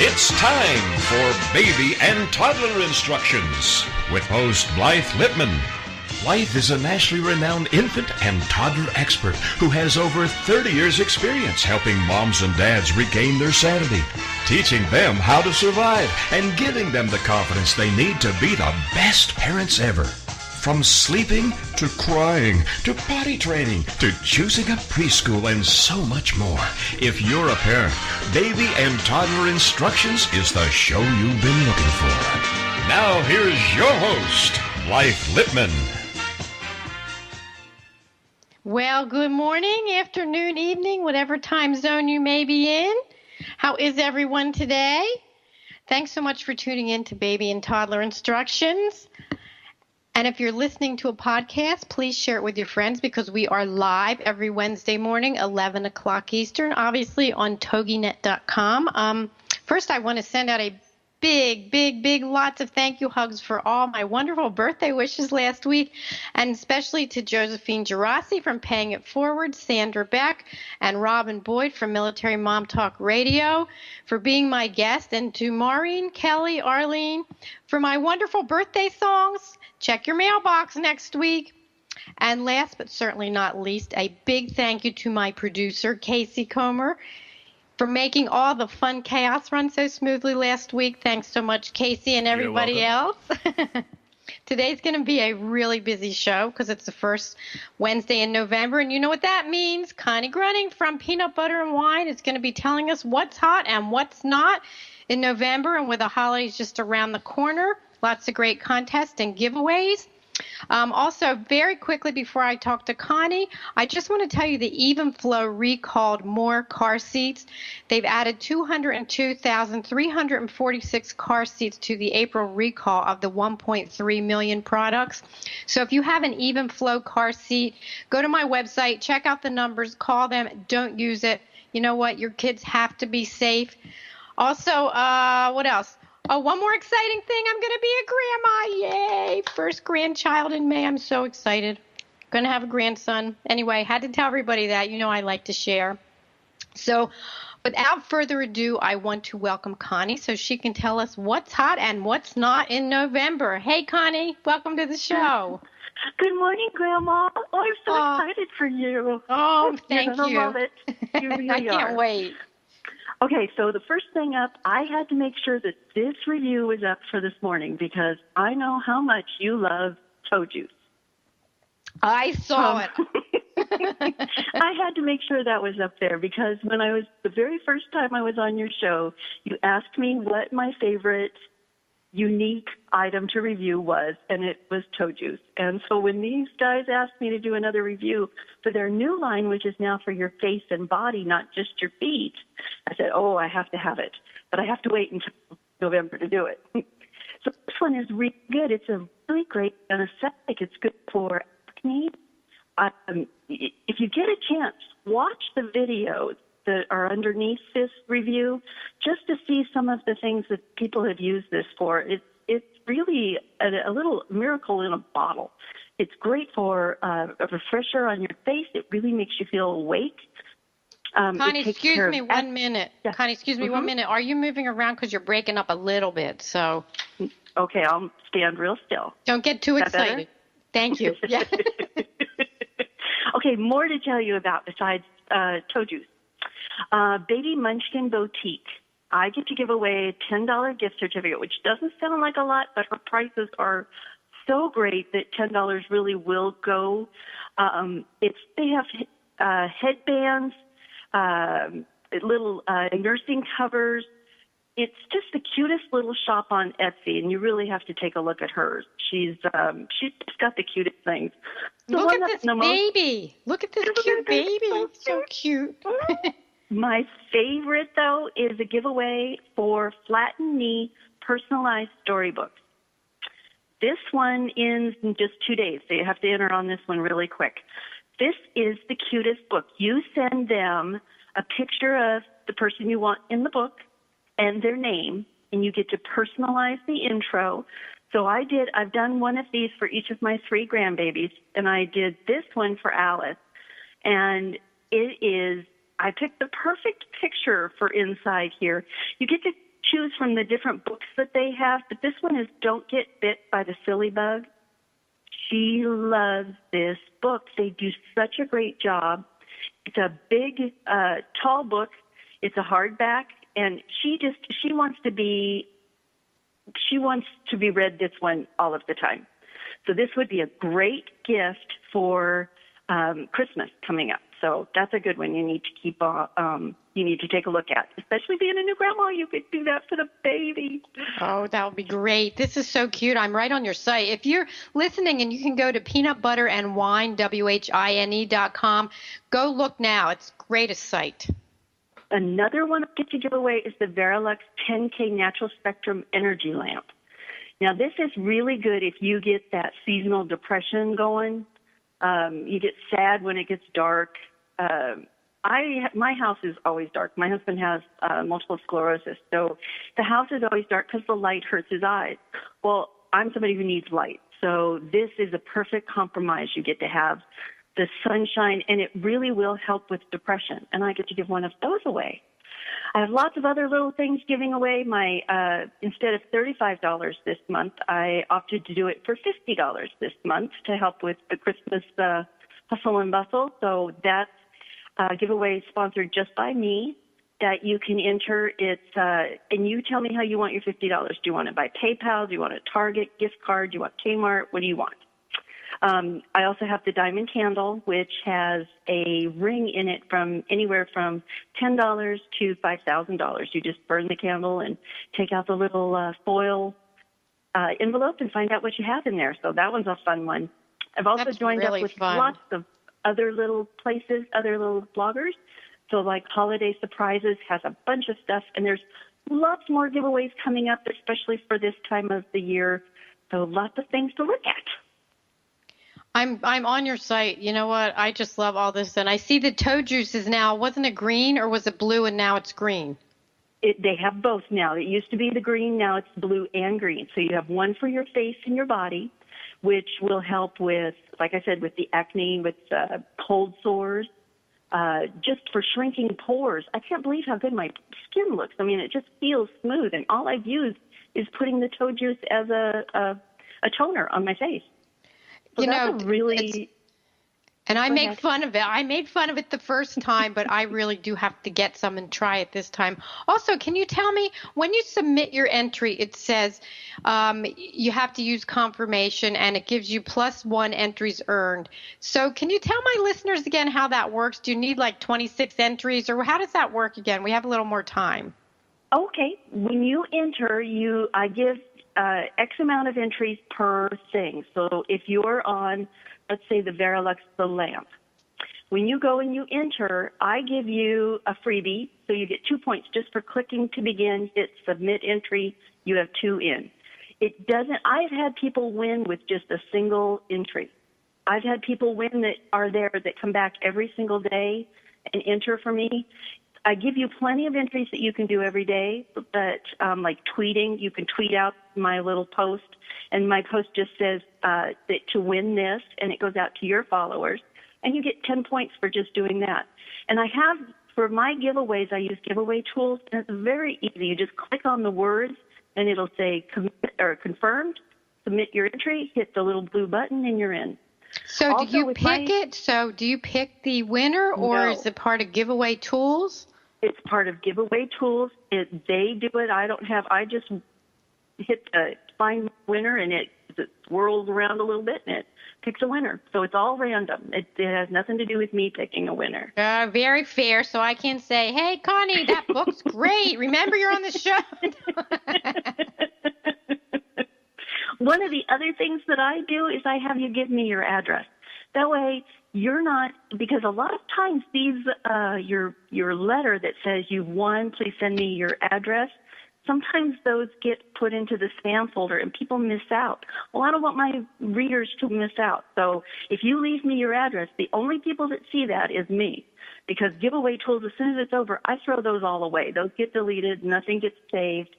It's time for Baby and Toddler Instructions with host Blythe Lipman. Blythe is a nationally renowned infant and toddler expert who has over 30 years' experience helping moms and dads regain their sanity, teaching them how to survive, and giving them the confidence they need to be the best parents ever. From sleeping to crying to potty training to choosing a preschool and so much more. If you're a parent, Baby and Toddler Instructions is the show you've been looking for. Now here's your host, Blythe Lipman. Well, good morning, afternoon, evening, whatever time zone you may be in. How is everyone today? Thanks so much for tuning in to Baby and Toddler Instructions. And if you're listening to a podcast, please share it with your friends because we are live every Wednesday morning, 11 o'clock Eastern, obviously on toginet.com. First, I want to send out a big lots of thank you hugs for all my wonderful birthday wishes last week, and especially to Josephine Gerasi from Paying It Forward, Sandra Beck, and Robin Boyd from Military Mom Talk Radio for being my guest, and to Maureen, Kelly, Arlene for my wonderful birthday songs. Check your mailbox next week. And last but certainly not least, a big thank you to my producer, Casey Comer, for making all the fun chaos run so smoothly last week. Thanks so much, Casey, and everybody else. Today's going to be a really busy show because it's the first Wednesday in November, and you know what that means. Connie Grunning from Peanut Butter and Wine is going to be telling us what's hot and what's not in November, and with the holidays just around the corner, lots of great contests and giveaways. Also, very quickly before I talk to Connie, I just want to tell you the Evenflo recalled more car seats. They've added 202,346 car seats to the April recall of the 1.3 million products. So if you have an Evenflo car seat, go to my website, check out the numbers, call them, don't use it. You know what? Your kids have to be safe. Also, what else? Oh, one more exciting thing. I'm going to be a grandma. Yay. First grandchild in May. I'm so excited. Going to have a grandson. Anyway, had to tell everybody that. You know I like to share. So without further ado, I want to welcome Connie so she can tell us what's hot and what's not in November. Hey, Connie. Welcome to the show. Good morning, Grandma. Oh, I'm so excited for you. Oh, thank you. You're going to love it. You really I can't wait. Okay, so the first thing up, I had to make sure that this review was up for this morning because I know how much you love toe juice. I saw it. I had to make sure that was up there because the very first time I was on your show, you asked me what my favorite unique item to review was, and it was toe juice. And so when these guys asked me to do another review for their new line, which is now for your face and body, not just your feet, I said, I have to have it. But I have to wait until November to do it. So this one is really good. It's a really great anesthetic. It's good for acne. If you get a chance, watch the videos that are underneath this review just to see some of the things that people have used this for. It's really a little miracle in a bottle. It's great for a refresher on your face. It really makes you feel awake. Connie, excuse me 1 minute. Yeah. Connie, excuse me 1 minute. Are you moving around because you're breaking up a little bit? So. Okay, I'll stand real still. Don't get too excited. Thank you. Yeah. Okay, more to tell you about besides toe juice. Baby Munchkin Boutique. I get to give away a $10 gift certificate, which doesn't sound like a lot, but her prices are so great that $10 really will go. They have headbands, little nursing covers. It's just the cutest little shop on Etsy, and you really have to take a look at hers. She's just got the cutest things. Look at this baby. Look at this cute baby. So cute. My favorite, though, is a giveaway for Flattened Knee personalized storybooks. This one ends in just 2 days, so you have to enter on this one really quick. This is the cutest book. You send them a picture of the person you want in the book and their name, and you get to personalize the intro. So I've done one of these for each of my 3 grandbabies, and I did this one for Alice. And I picked the perfect picture for inside here. You get to choose from the different books that they have, but this one is Don't Get Bit by the Silly Bug. She loves this book. They do such a great job. It's a big, tall book. It's a hardback, and she wants to be read this one all of the time. So this would be a great gift for Christmas coming up. So that's a good one you need to take a look at. Especially being a new grandma, you could do that for the baby. Oh, that would be great. This is so cute. I'm right on your site. If you're listening, and you can go to peanutbutterandwine.com, go look now. It's the greatest site. Another one I get to give away is the Verilux 10K Natural Spectrum Energy Lamp. Now, this is really good if you get that seasonal depression going. You get sad when it gets dark. My house is always dark. My husband has multiple sclerosis, so the house is always dark because the light hurts his eyes. Well, I'm somebody who needs light, so this is a perfect compromise. You get to have the sunshine, and it really will help with depression, and I get to give one of those away. I have lots of other little things giving away. Instead of $35 this month, I opted to do it for $50 this month to help with the Christmas hustle and bustle. So that's a giveaway sponsored just by me that you can enter. And you tell me how you want your $50. Do you want it by PayPal? Do you want a Target gift card? Do you want Kmart? What do you want? I also have the diamond candle, which has a ring in it from anywhere from $10 to $5,000. You just burn the candle and take out the little foil envelope and find out what you have in there. So that one's a fun one. I've also joined up with lots of other little places, other little bloggers. So like Holiday Surprises has a bunch of stuff, and there's lots more giveaways coming up, especially for this time of the year. So lots of things to look at. I'm on your site. You know what? I just love all this. And I see the toe juice is now, wasn't it green or was it blue and now it's green? They have both now. It used to be the green, now it's blue and green. So you have one for your face and your body, which will help with, like I said, with the acne, with cold sores, just for shrinking pores. I can't believe how good my skin looks. I mean, it just feels smooth. And all I've used is putting the toe juice as a toner on my face. So and I make fun of it. I made fun of it the first time, but I really do have to get some and try it this time. Also, can you tell me, when you submit your entry, it says you have to use confirmation, and it gives you +1 entries earned. So can you tell my listeners again how that works? Do you need like 26 entries, or how does that work again? We have a little more time. Okay. When you enter, I give X amount of entries per thing. So if you're on, let's say, the Verilux, the lamp, when you go and you enter, I give you a freebie. So you get 2 points just for clicking to begin, hit submit entry. You have 2 in. I've had people win with just a single entry. I've had people win that are there that come back every single day and enter for me. I give you plenty of entries that you can do every day, but like tweeting, you can tweet out my little post, and my post just says that to win this, and it goes out to your followers, and you get 10 points for just doing that. And I have, for my giveaways, I use giveaway tools, and it's very easy. You just click on the words, and it'll say commit or confirmed, submit your entry, hit the little blue button, and you're in. So also, do you pick it? So do you pick the winner, or No. is it part of giveaway tools? It's part of giveaway tools. They do it. I just hit find winner, and it swirls around a little bit, and it picks a winner. So it's all random. It has nothing to do with me picking a winner. Very fair. So I can say, hey, Connie, that book's great. Remember, you're on the show. One of the other things that I do is I have you give me your address. That way, you're not, because a lot of times these, your letter that says you've won, please send me your address, sometimes those get put into the spam folder and people miss out. Well, I don't want my readers to miss out. So if you leave me your address, the only people that see that is me. Because giveaway tools, as soon as it's over, I throw those all away. Those get deleted, nothing gets saved.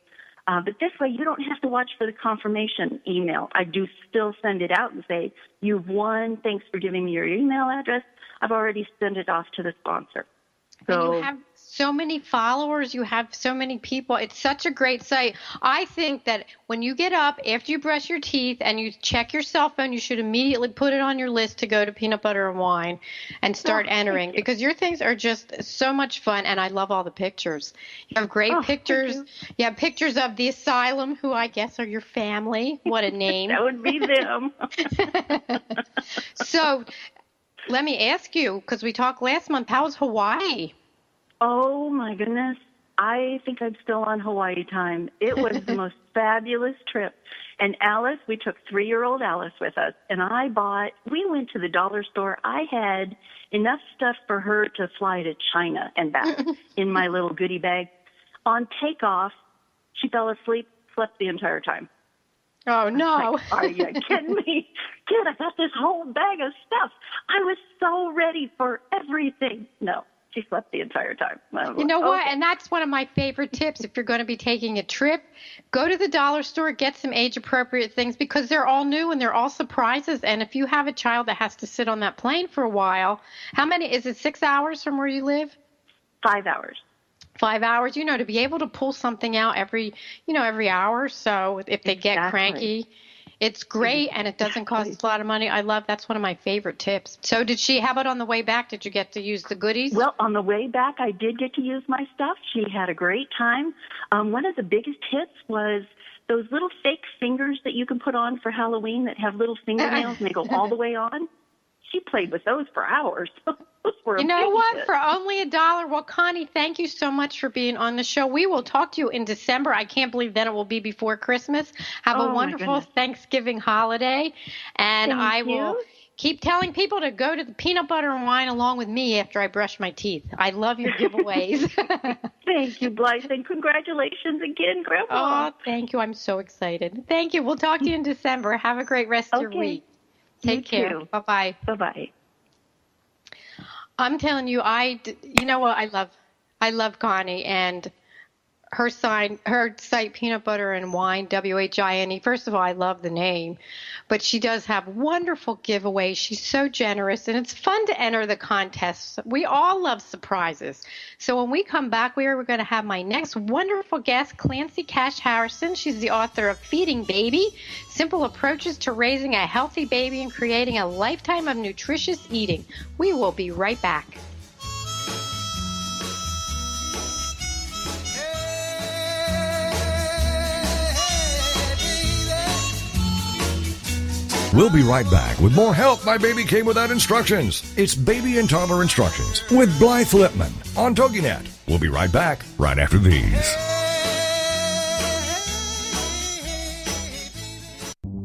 But this way, you don't have to watch for the confirmation email. I do still send it out and say, you've won. Thanks for giving me your email address. I've already sent it off to the sponsor. so many followers. You have so many people. It's such a great site. I think that when you get up after you brush your teeth and you check your cell phone, you should immediately put it on your list to go to Peanut Butter and Wine and start entering, because your things are just so much fun, and I love all the pictures. You have great pictures. You have pictures of the asylum, who I guess are your family. What a name. That would be them. So let me ask you, because we talked last month, how was Hawaii? Oh, my goodness. I think I'm still on Hawaii time. It was the most fabulous trip. And Alice, we took 3-year-old Alice with us, and we went to the dollar store. I had enough stuff for her to fly to China and back in my little goodie bag. On takeoff, she fell asleep, slept the entire time. Oh, no. Like, are you kidding me? Kid, I got this whole bag of stuff. I was so ready for everything. No. She slept the entire time. You know what? And that's one of my favorite tips. If you're going to be taking a trip, go to the dollar store, get some age-appropriate things, because they're all new and they're all surprises. And if you have a child that has to sit on that plane for a while, is it 6 hours from where you live? 5 hours. 5 hours, to be able to pull something out every hour or so if they get cranky. It's great, and it doesn't cost a lot of money. That's one of my favorite tips. So how about on the way back? Did you get to use the goodies? Well, on the way back, I did get to use my stuff. She had a great time. One of the biggest hits was those little fake fingers that you can put on for Halloween that have little fingernails and they go all the way on. She played with those for hours. You know what? For only $1. Well, Connie, thank you so much for being on the show. We will talk to you in December. I can't believe then it will be before Christmas. Have a wonderful Thanksgiving holiday. And I will keep telling people to go to the Peanut Butter and Wine along with me after I brush my teeth. I love your giveaways. Thank you, Blythe, and congratulations again, Grandma. Oh, thank you. I'm so excited. Thank you. We'll talk to you in December. Have a great rest of your week. Take care. Too. Bye-bye. Bye-bye. I'm telling you, you know what? I love Connie, and her site, Peanut Butter and Wine, WHINE. First of all, I love the name, but she does have wonderful giveaways. She's so generous, and it's fun to enter the contests. We all love surprises. So when we come back, we're going to have my next wonderful guest, Calancy Cash Harrison. She's the author of Feeding Baby, Simple Approaches to Raising a Healthy Baby and Creating a Lifetime of Nutritious Eating. We will be right back. We'll be right back with more Help My Baby Came Without Instructions. It's Baby and Toddler Instructions with Blythe Lipman on TogiNet. We'll be right back right after these.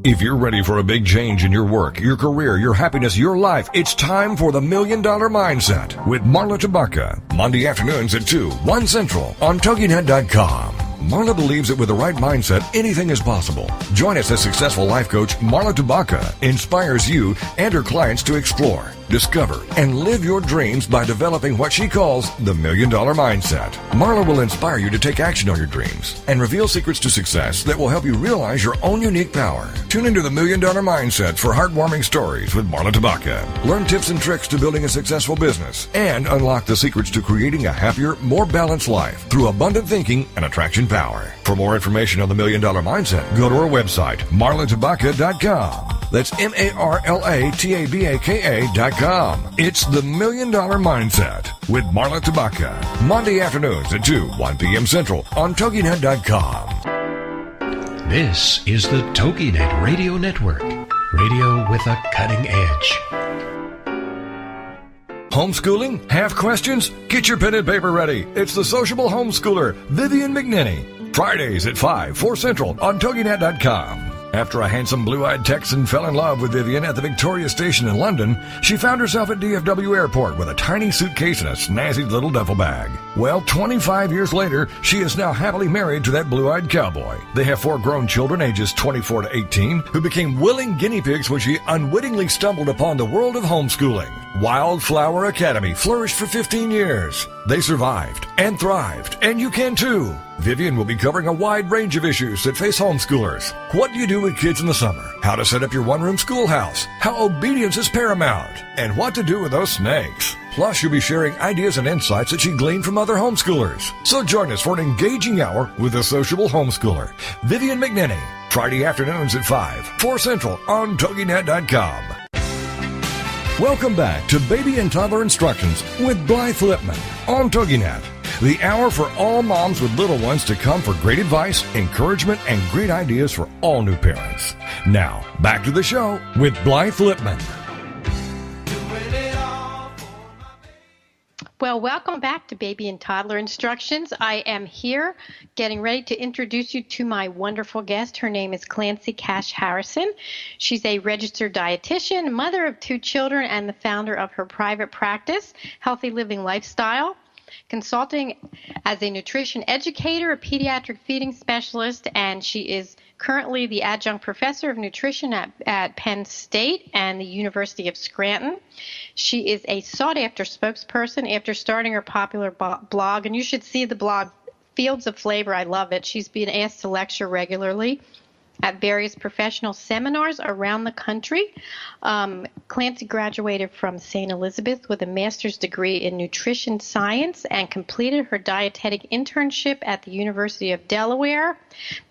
If you're ready for a big change in your work, your career, your happiness, your life, it's time for the $1 Million Mindset with Marla Tabaka. Monday afternoons at 2, 1 Central on TogiNet.com. Marla believes that with the right mindset, anything is possible. Join us as successful life coach Marla Tabaka inspires you and her clients to explore, discover, and live your dreams by developing what she calls the $1 Million Mindset. Marla will inspire you to take action on your dreams and reveal secrets to success that will help you realize your own unique power. Tune into the $1 Million Mindset for heartwarming stories with Marla Tabaka. Learn tips and tricks to building a successful business and unlock the secrets to creating a happier, more balanced life through abundant thinking and attraction power. For more information on the $1 Million Mindset, go to our website, marlatabaka.com. That's MarlaTabaka.com. It's the $1 Million Mindset with Marla Tabaka. Monday afternoons at 2, 1 p.m. Central on TogiNet.com. This is the TogiNet Radio Network. Radio with a cutting edge. Homeschooling? Have questions? Get your pen and paper ready. It's the sociable homeschooler, Vivian McNinney. Fridays at 5, 4 Central on TogiNet.com. After a handsome blue-eyed Texan fell in love with Vivian at the Victoria Station in London, she found herself at DFW Airport with a tiny suitcase and a snazzy little duffel bag. Well, 25 years later, she is now happily married to that blue-eyed cowboy. They have 4 grown children ages 24 to 18 who became willing guinea pigs when she unwittingly stumbled upon the world of homeschooling. Wildflower Academy flourished for 15 years. They survived and thrived, and you can too. Vivian will be covering a wide range of issues that face homeschoolers. What do you do with kids in the summer? How to set up your one-room schoolhouse? How obedience is paramount? And what to do with those snakes? Plus, you'll be sharing ideas and insights that she gleaned from other homeschoolers. So join us for an engaging hour with a sociable homeschooler, Vivian McNinney, Friday afternoons at 5, 4 Central on TogiNet.com. Welcome back to Baby and Toddler Instructions with Blythe Lipman on TogiNet. The hour for all moms with little ones to come for great advice, encouragement, and great ideas for all new parents. Now, back to the show with Blythe Lipman. Well, welcome back to Baby and Toddler Instructions. I am here getting ready to introduce you to my wonderful guest. Her name is Calancy Cash Harrison. She's a registered dietitian, mother of 2 children, and the founder of her private practice, Healthy Living Lifestyle, consulting as a nutrition educator, a pediatric feeding specialist, and she is currently the adjunct professor of nutrition at Penn State and the University of Scranton. She is a sought-after spokesperson after starting her popular blog, and you should see the blog, Fields of Flavor. I love it. She's been asked to lecture regularly at various professional seminars around the country. Calancy graduated from St. Elizabeth with a master's degree in nutrition science and completed her dietetic internship at the University of Delaware.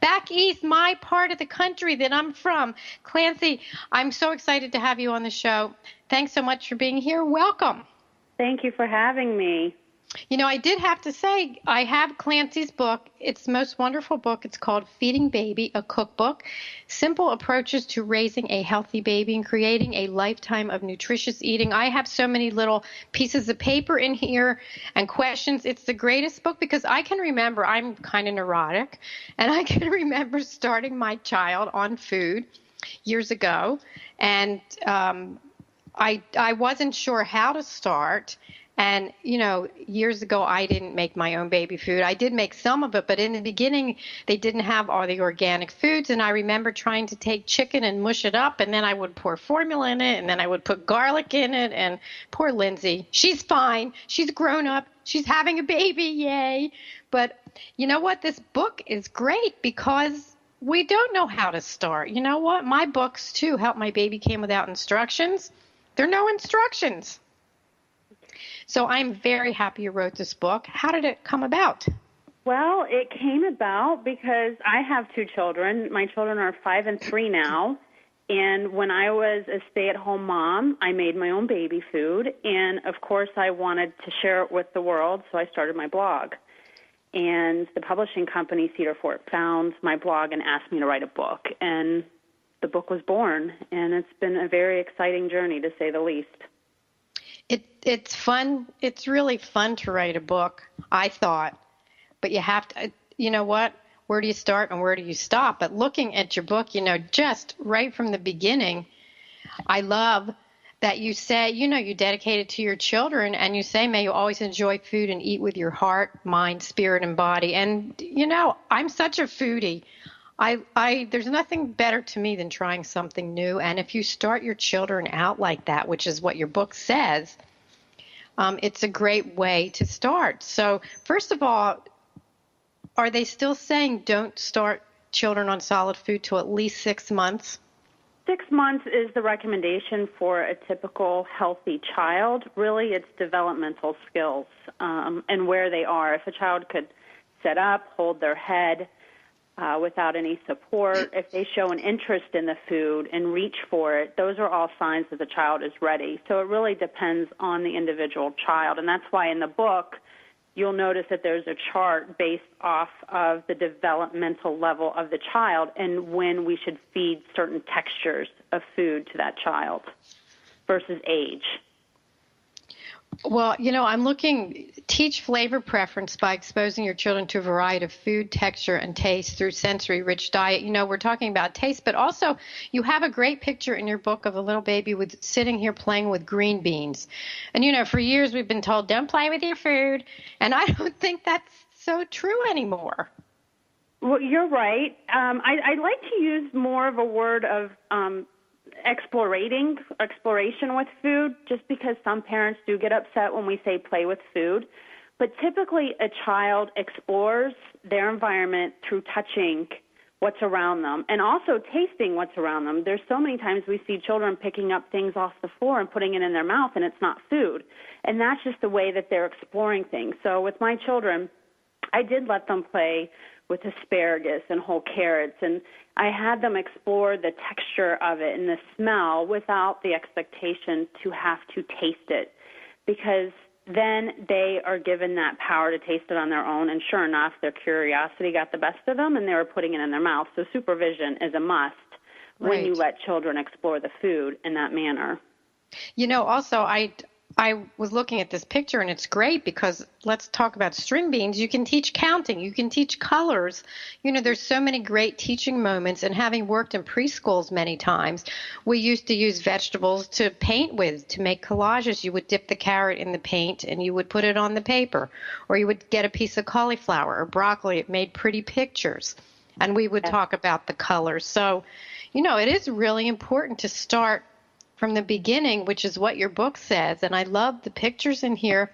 Back east, my part of the country that I'm from. Calancy, I'm so excited to have you on the show. Thanks so much for being here. Welcome. Thank you for having me. You know, I did have to say, I have Calancy's book. It's the most wonderful book. It's called Feeding Baby, a cookbook. Simple approaches to raising a healthy baby and creating a lifetime of nutritious eating. I have so many little pieces of paper in here and questions. It's the greatest book because I can remember, I'm kind of neurotic, and I can remember starting my child on food years ago, and I wasn't sure how to start. And, you know, years ago, I didn't make my own baby food. I did make some of it, but in the beginning, they didn't have all the organic foods. And I remember trying to take chicken and mush it up, and then I would pour formula in it, and then I would put garlic in it. And poor Lindsay, she's fine. She's grown up. She's having a baby. Yay. But you know what? This book is great because we don't know how to start. You know what? My books, too, Help My Baby Came Without Instructions. There are no instructions. So I'm very happy you wrote this book. How did it come about? Well, it came about because I have 2 children. My children are 5 and 3 now. And when I was a stay-at-home mom, I made my own baby food. And, of course, I wanted to share it with the world, so I started my blog. And the publishing company, Cedar Fort, found my blog and asked me to write a book. And the book was born. And it's been a very exciting journey, to say the least. It's fun. It's really fun to write a book, I thought. But you have to, you know what? Where do you start and where do you stop? But looking at your book, you know, just right from the beginning, I love that you say, you know, you dedicate it to your children and you say, may you always enjoy food and eat with your heart, mind, spirit, and body. And, you know, I'm such a foodie. There's nothing better to me than trying something new. And if you start your children out like that, which is what your book says, it's a great way to start. So first of all, are they still saying don't start children on solid food till at least 6 months? 6 months is the recommendation for a typical healthy child. Really, it's developmental skills and where they are. If a child could sit up, hold their head, without any support, if they show an interest in the food and reach for it, those are all signs that the child is ready. So it really depends on the individual child. And that's why in the book, you'll notice that there's a chart based off of the developmental level of the child and when we should feed certain textures of food to that child versus age. Well, you know, I'm looking, teach flavor preference by exposing your children to a variety of food, texture, and taste through sensory-rich diet. You know, we're talking about taste, but also you have a great picture in your book of a little baby sitting here playing with green beans. And, you know, for years we've been told, don't play with your food, and I don't think that's so true anymore. Well, you're right. I like to use more of a word of exploration with food, just because some parents do get upset when we say play with food. But typically a child explores their environment through touching what's around them, and also tasting what's around them. There's so many times we see children picking up things off the floor and putting it in their mouth, and it's not food. And that's just the way that they're exploring things. So with my children, I did let them play with asparagus and whole carrots, and I had them explore the texture of it and the smell without the expectation to have to taste it, because then they are given that power to taste it on their own, and sure enough, their curiosity got the best of them, and they were putting it in their mouth. So supervision is a must when you let children explore the food in that manner. You know, also, I was looking at this picture, and it's great because let's talk about string beans. You can teach counting. You can teach colors. You know, there's so many great teaching moments, and having worked in preschools many times, we used to use vegetables to paint with, to make collages. You would dip the carrot in the paint, and you would put it on the paper, or you would get a piece of cauliflower or broccoli. It made pretty pictures, and we would talk about the colors. So, you know, it is really important to start from the beginning, which is what your book says, and I love the pictures in here.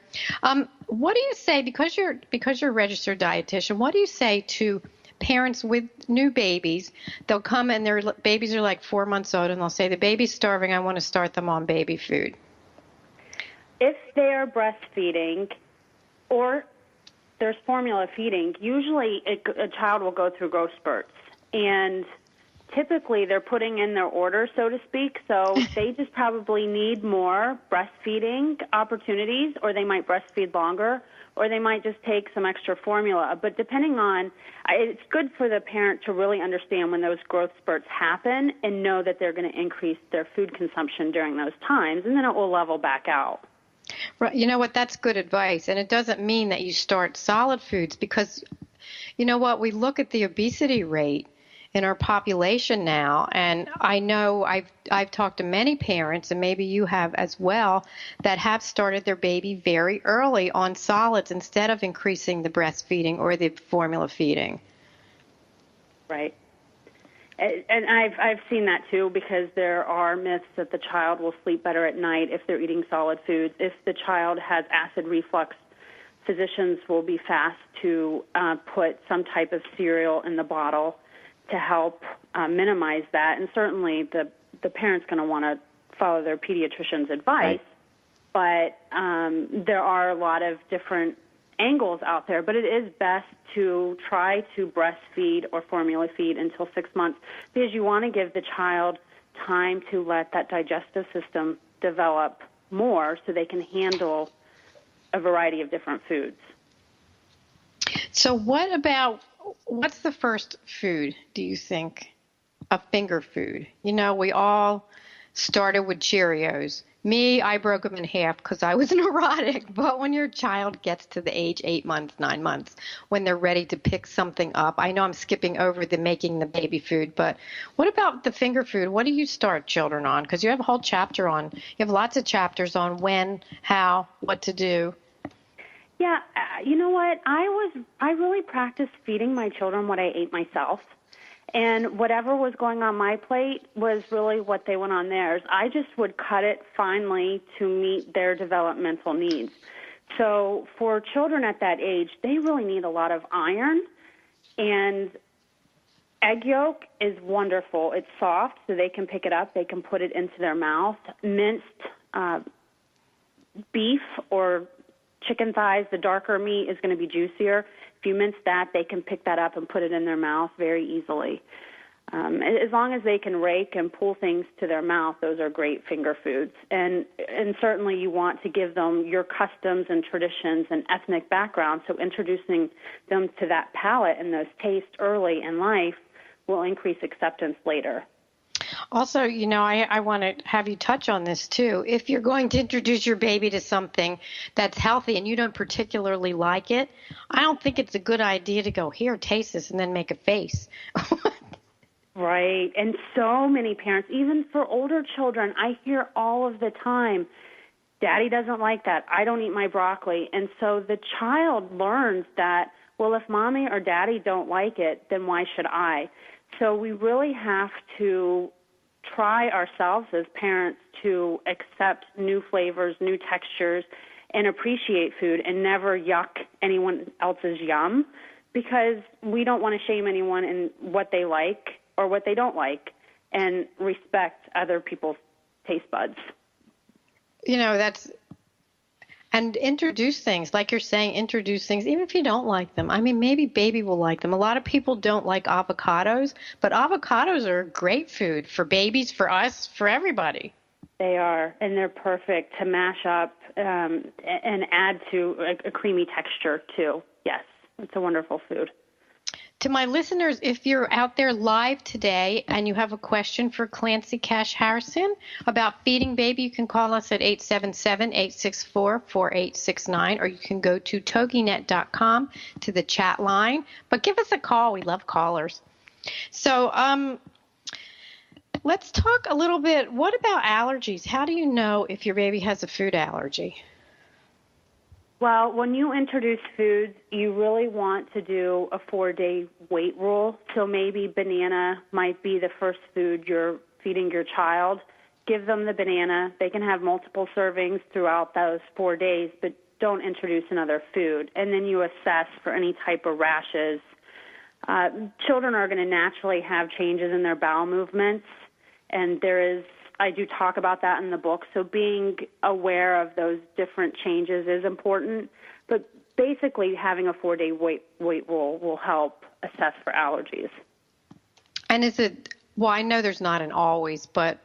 What do you say, because you're a registered dietitian, what do you say to parents with new babies? They'll come and their babies are like 4 months old, and they'll say, the baby's starving, I want to start them on baby food. If they're breastfeeding or there's formula feeding, usually a child will go through growth spurts, and typically they're putting in their order, so to speak, so they just probably need more breastfeeding opportunities, or they might breastfeed longer, or they might just take some extra formula. But depending on, it's good for the parent to really understand when those growth spurts happen and know that they're going to increase their food consumption during those times, and then it will level back out. Right. You know what? That's good advice, and it doesn't mean that you start solid foods, because you know what? We look at the obesity rate in our population now, and I know I've talked to many parents, and maybe you have as well, that have started their baby very early on solids instead of increasing the breastfeeding or the formula feeding. Right. And I've seen that too, because there are myths that the child will sleep better at night if they're eating solid foods. If the child has acid reflux, physicians will be fast to put some type of cereal in the bottle to help minimize that. And certainly the parent's going to want to follow their pediatrician's advice, but there are a lot of different angles out there. But it is best to try to breastfeed or formula feed until 6 months, because you want to give the child time to let that digestive system develop more so they can handle a variety of different foods. So what's the first food, do you think, a finger food? You know, we all started with Cheerios. Me, I broke them in half because I was neurotic. But when your child gets to the age 8 months, 9 months, when they're ready to pick something up, I know I'm skipping over the making the baby food, but what about the finger food? What do you start children on? Because you have a whole chapter on, you have lots of chapters on when, how, what to do. Yeah, you know what? I really practiced feeding my children what I ate myself. And whatever was going on my plate was really what they went on theirs. I just would cut it finely to meet their developmental needs. So for children at that age, they really need a lot of iron. And egg yolk is wonderful. It's soft, so they can pick it up. They can put it into their mouth. Minced beef or chicken thighs, the darker meat is going to be juicier. If you mince that, they can pick that up and put it in their mouth very easily. As long as they can rake and pull things to their mouth, those are great finger foods. And certainly you want to give them your customs and traditions and ethnic background, so introducing them to that palate and those tastes early in life will increase acceptance later. Also, you know, I want to have you touch on this too. If you're going to introduce your baby to something that's healthy and you don't particularly like it, I don't think it's a good idea to go, here, taste this, and then make a face. Right. And so many parents, even for older children, I hear all of the time, Daddy doesn't like that. I don't eat my broccoli. And so the child learns that, well, if Mommy or Daddy don't like it, then why should I? So we really have to try ourselves as parents to accept new flavors, new textures, and appreciate food and never yuck anyone else's yum, because we don't want to shame anyone in what they like or what they don't like, and respect other people's taste buds. And introduce things, like you're saying, introduce things, even if you don't like them. I mean, maybe baby will like them. A lot of people don't like avocados, but avocados are great food for babies, for us, for everybody. They are, and they're perfect to mash up and add to a creamy texture, too. Yes, it's a wonderful food. To my listeners, if you're out there live today and you have a question for Calancy Cash Harrison about feeding baby, you can call us at 877-864-4869, or you can go to toginet.com to the chat line. But give us a call. We love callers. So let's talk a little bit. What about allergies? How do you know if your baby has a food allergy? Well, when you introduce foods, you really want to do a 4-day wait rule. So maybe banana might be the first food you're feeding your child. Give them the banana. They can have multiple servings throughout those 4 days, but don't introduce another food. And then you assess for any type of rashes. Children are going to naturally have changes in their bowel movements, and I do talk about that in the book, so being aware of those different changes is important. But basically, having a 4-day wait rule will help assess for allergies. And I know there's not an always, but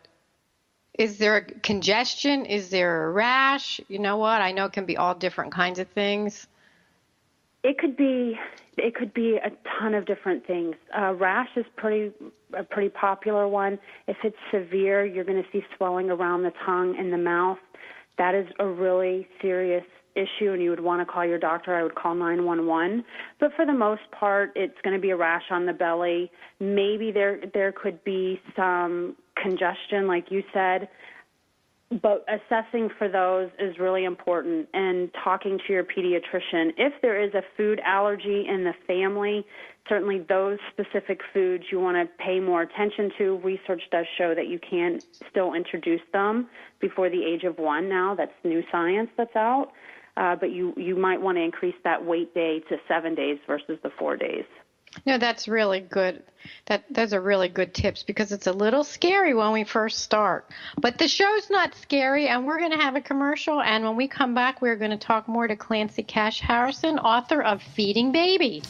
is there a congestion? Is there a rash? You know what? I know it can be all different kinds of things. It could be a ton of different things. Rash is a pretty popular one. If it's severe, you're going to see swelling around the tongue and the mouth. That is a really serious issue, and you would want to call your doctor. I would call 911. But for the most part, it's going to be a rash on the belly. Maybe there could be some congestion, like you said. But assessing for those is really important, and talking to your pediatrician. If there is a food allergy in the family, certainly those specific foods you want to pay more attention to. Research does show that you can still introduce them before the age of 1 now. That's new science that's out. But you might want to increase that wait day to 7 days versus the 4 days. No, that's really good. Those are really good tips, because it's a little scary when we first start. But the show's not scary, and we're going to have a commercial. And when we come back, we're going to talk more to Calancy Cash Harrison, author of Feeding Baby.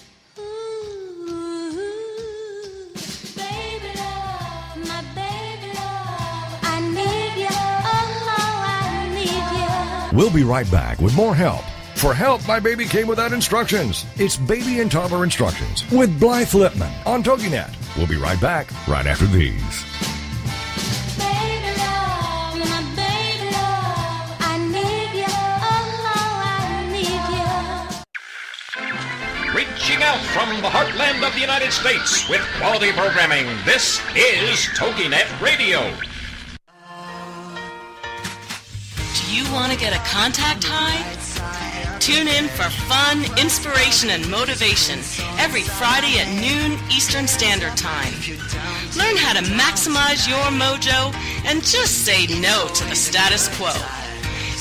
We'll be right back with more help. For help, my baby came without instructions. It's Baby and Toddler Instructions with Blythe Lipman on TogiNet. We'll be right back right after these. Baby love, my baby love, I need you, I need you. Reaching out from the heartland of the United States with quality programming, this is TogiNet Radio. Do you want to get a contact high? Tune in for fun, inspiration, and motivation every Friday at noon Eastern Standard Time. Learn how to maximize your mojo and just say no to the status quo.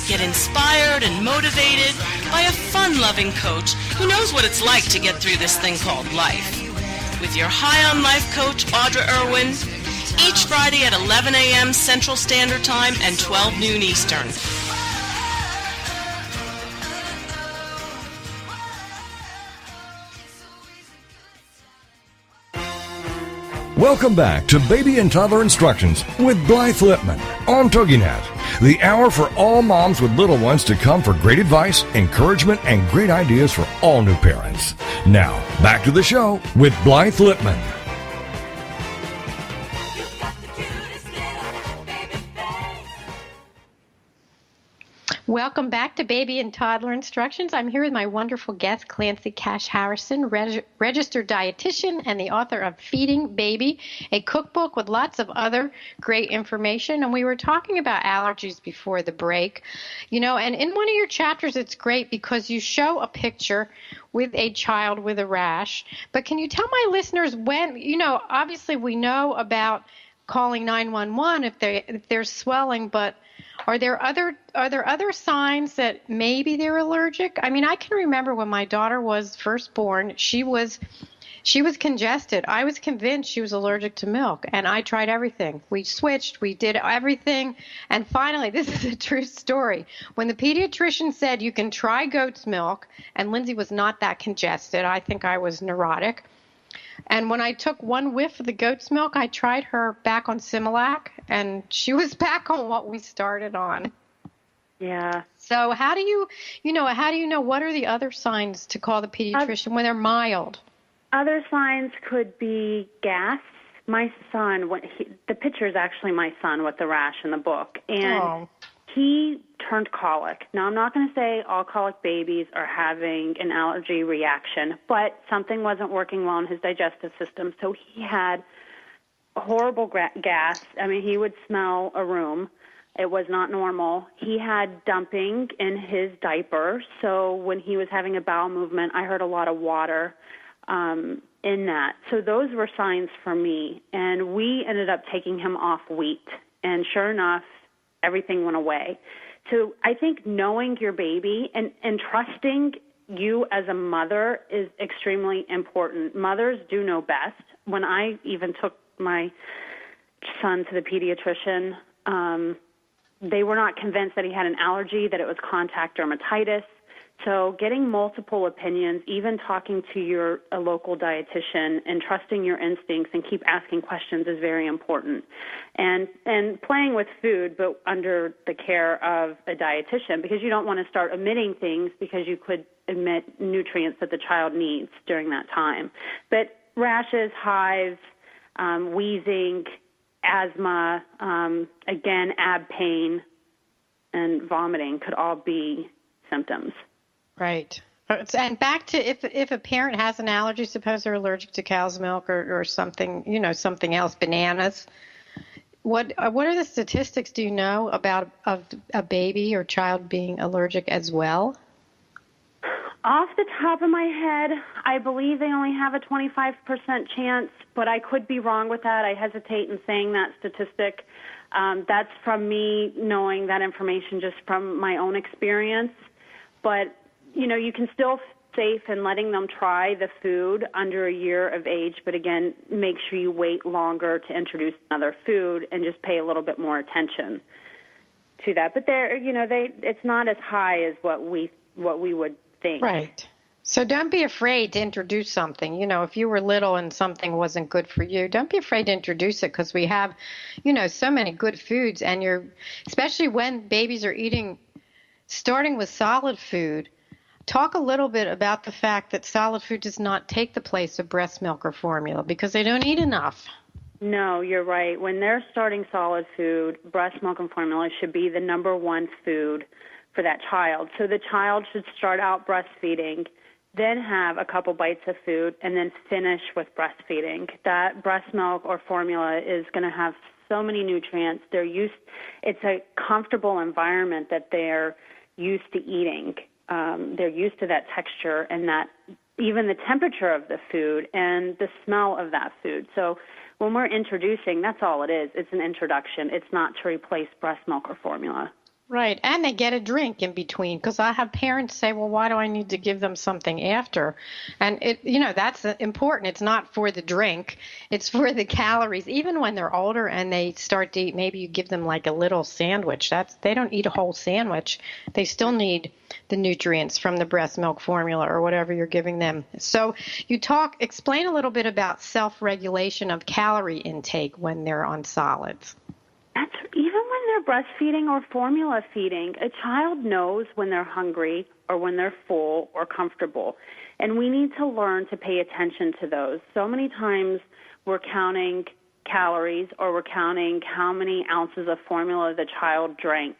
Get inspired and motivated by a fun-loving coach who knows what it's like to get through this thing called life. With your High on Life coach, Audra Irwin, each Friday at 11 a.m. Central Standard Time and 12 noon Eastern. Welcome back to Baby and Toddler Instructions with Blythe Lipman on TogiNet, the hour for all moms with little ones to come for great advice, encouragement, and great ideas for all new parents. Now, back to the show with Blythe Lipman. Welcome back to Baby and Toddler Instructions. I'm here with my wonderful guest, Calancy Cash Harrison, registered dietitian and the author of Feeding Baby, a cookbook with lots of other great information. And we were talking about allergies before the break, and in one of your chapters, it's great because you show a picture with a child with a rash. But can you tell my listeners when, obviously we know about calling 911 if there's swelling, but Are there other signs that maybe they're allergic? I mean, I can remember when my daughter was first born, she was congested. I was convinced she was allergic to milk, and I tried everything. We switched, we did everything, and finally, this is a true story. When the pediatrician said you can try goat's milk, and Lindsay was not that congested, I think I was neurotic. And when I took one whiff of the goat's milk, I tried her back on Similac, and she was back on what we started on. Yeah. So how do you know what are the other signs to call the pediatrician when they're mild? Other signs could be gas. My son, the picture is actually my son with the rash in the book, and he turned colic. Now, I'm not going to say all colic babies are having an allergy reaction, but something wasn't working well in his digestive system, so he had horrible gas. I mean, he would smell a room. It was not normal. He had dumping in his diaper, so when he was having a bowel movement, I heard a lot of water in that. So those were signs for me, and we ended up taking him off wheat, and sure enough, everything went away. So I think knowing your baby and trusting you as a mother is extremely important. Mothers do know best. When I even took my son to the pediatrician, they were not convinced that he had an allergy, that it was contact dermatitis. So getting multiple opinions, even talking to a local dietitian and trusting your instincts and keep asking questions is very important. And playing with food, but under the care of a dietitian, because you don't want to start omitting things because you could omit nutrients that the child needs during that time. But rashes, hives, wheezing, asthma, again, ab pain, and vomiting could all be symptoms. Right. And back to if a parent has an allergy, suppose they're allergic to cow's milk or something, something else, bananas. What are the statistics, do you know, about of a baby or child being allergic as well? Off the top of my head, I believe they only have a 25% chance, but I could be wrong with that. I hesitate in saying that statistic. That's from me knowing that information just from my own experience. But you can still safe in letting them try the food under a year of age, but again, make sure you wait longer to introduce another food and just pay a little bit more attention to that. But it's not as high as what we would think. Right. So don't be afraid to introduce something. If you were little and something wasn't good for you, don't be afraid to introduce it, because we have, so many good foods, and especially when babies are eating, starting with solid food. Talk a little bit about the fact that solid food does not take the place of breast milk or formula because they don't eat enough. No, you're right. When they're starting solid food, breast milk and formula should be the number one food for that child. So the child should start out breastfeeding, then have a couple bites of food, and then finish with breastfeeding. That breast milk or formula is going to have so many nutrients. It's a comfortable environment that they're used to eating. They're used to that texture and that even the temperature of the food and the smell of that food. So when we're introducing, that's all it is. It's an introduction. It's not to replace breast milk or formula. Right, and they get a drink in between, because I have parents say, well, why do I need to give them something after? And, that's important. It's not for the drink. It's for the calories. Even when they're older and they start to eat, maybe you give them like a little sandwich. They don't eat a whole sandwich. They still need the nutrients from the breast milk formula or whatever you're giving them. So explain a little bit about self-regulation of calorie intake when they're on solids. Even when they're breastfeeding or formula feeding, a child knows when they're hungry or when they're full or comfortable. And we need to learn to pay attention to those. So many times we're counting calories or we're counting how many ounces of formula the child drank.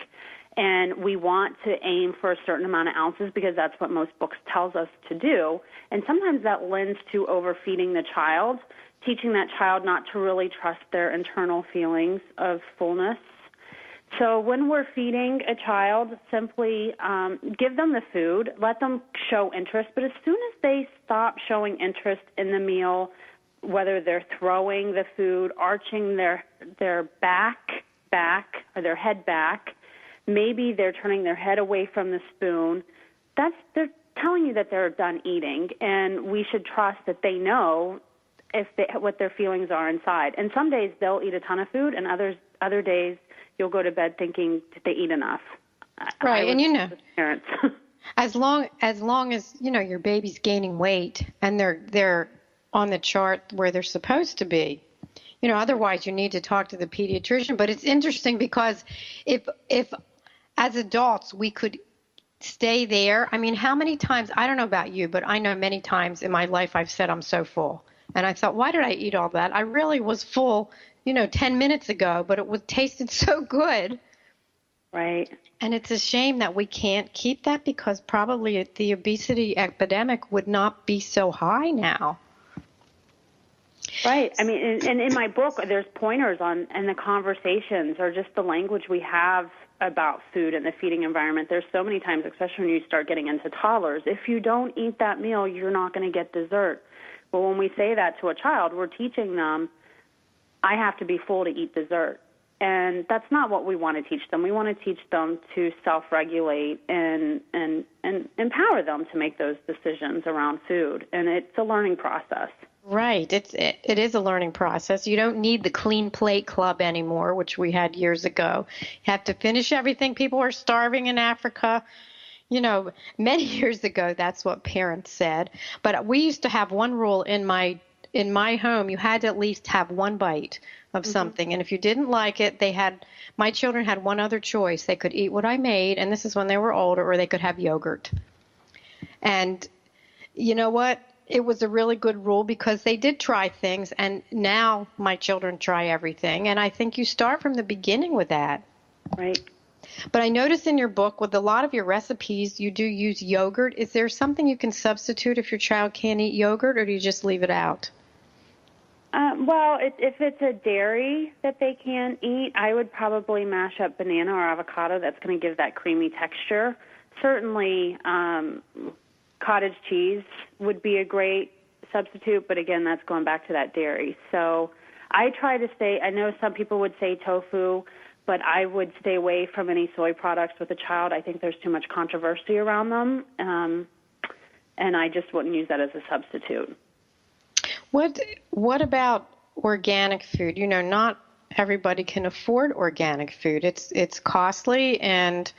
And we want to aim for a certain amount of ounces because that's what most books tells us to do. And sometimes that lends to overfeeding the child, teaching that child not to really trust their internal feelings of fullness. So when we're feeding a child, simply give them the food, let them show interest. But as soon as they stop showing interest in the meal, whether they're throwing the food, arching their back or their head back, maybe they're turning their head away from the spoon. They're telling you that they're done eating, and we should trust that they know what their feelings are inside. And some days they'll eat a ton of food, and other days you'll go to bed thinking, did they eat enough? Right, and parents. as long as your baby's gaining weight and they're on the chart where they're supposed to be, otherwise you need to talk to the pediatrician. But it's interesting because if as adults we could stay there. I mean, how many times, I don't know about you, but I know many times in my life I've said I'm so full. And I thought, why did I eat all that? I really was full, 10 minutes ago, but it tasted so good. Right. And it's a shame that we can't keep that because probably the obesity epidemic would not be so high now. Right. I mean, and in my book, there's pointers on, and the conversations or just the language we have about food and the feeding environment. There's so many times, especially when you start getting into toddlers, if you don't eat that meal, you're not going to get dessert. Well, when we say that to a child, we're teaching them, I have to be full to eat dessert. And that's not what we want to teach them. We want to teach them to self-regulate and empower them to make those decisions around food. And it's a learning process. Right. It is a learning process. You don't need the clean plate club anymore, which we had years ago. You have to finish everything. People are starving in Africa. Many years ago, that's what parents said. But we used to have one rule in my home. You had to at least have one bite of something. And if you didn't like it, my children had one other choice. They could eat what I made, and this is when they were older, or they could have yogurt. And you know what? It was a really good rule because they did try things, and now my children try everything. And I think you start from the beginning with that. Right. But I noticed in your book, with a lot of your recipes, you do use yogurt. Is there something you can substitute if your child can't eat yogurt, or do you just leave it out? Well, if it's a dairy that they can't eat, I would probably mash up banana or avocado. That's going to give that creamy texture. Certainly, cottage cheese would be a great substitute, but again, that's going back to that dairy. So I try to stay, I know some people would say tofu, but I would stay away from any soy products with a child. I think there's too much controversy around them, and I just wouldn't use that as a substitute. What about organic food? Not everybody can afford organic food. It's costly, and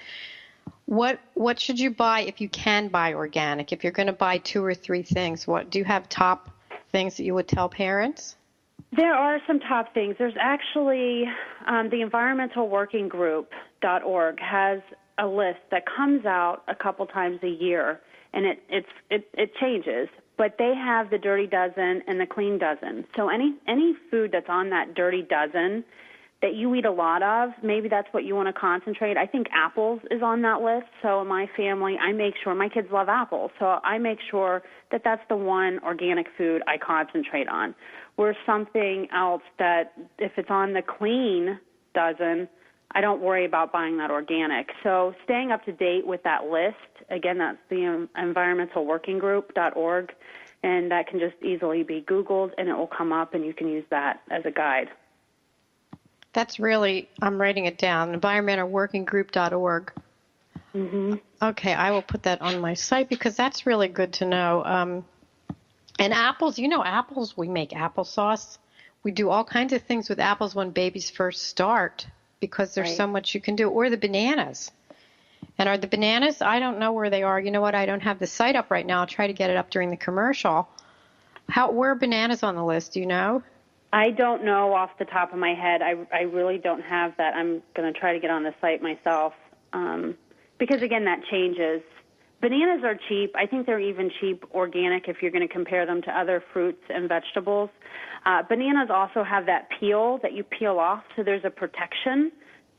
what should you buy if you can buy organic? If you're going to buy 2 or 3 things, what do you have top things that you would tell parents? There are some top things. There's actually the environmentalworkinggroup.org has a list that comes out a couple times a year, and it changes. But they have the dirty dozen and the clean dozen. So any food that's on that dirty dozen that you eat a lot of, maybe that's what you want to concentrate. I think apples is on that list. So in my family, I make sure, my kids love apples, so I make sure that that's the one organic food I concentrate on. Whereas something else that if it's on the clean dozen, I don't worry about buying that organic. So staying up to date with that list, again, that's the environmentalworkinggroup.org, and that can just easily be Googled, and it will come up, and you can use that as a guide. That's really, I'm writing it down, environmentalworkinggroup.org. Mm-hmm. Okay, I will put that on my site because that's really good to know. And apples, apples, we make applesauce. We do all kinds of things with apples when babies first start because there's so much you can do. Or the bananas. And are the bananas, I don't know where they are. You know what, I don't have the site up right now. I'll try to get it up during the commercial. Where are bananas on the list, do you know? I don't know off the top of my head. I really don't have that. I'm going to try to get on the site myself because, again, that changes. Bananas are cheap. I think they're even cheap organic if you're going to compare them to other fruits and vegetables. Bananas also have that peel that you peel off, so there's a protection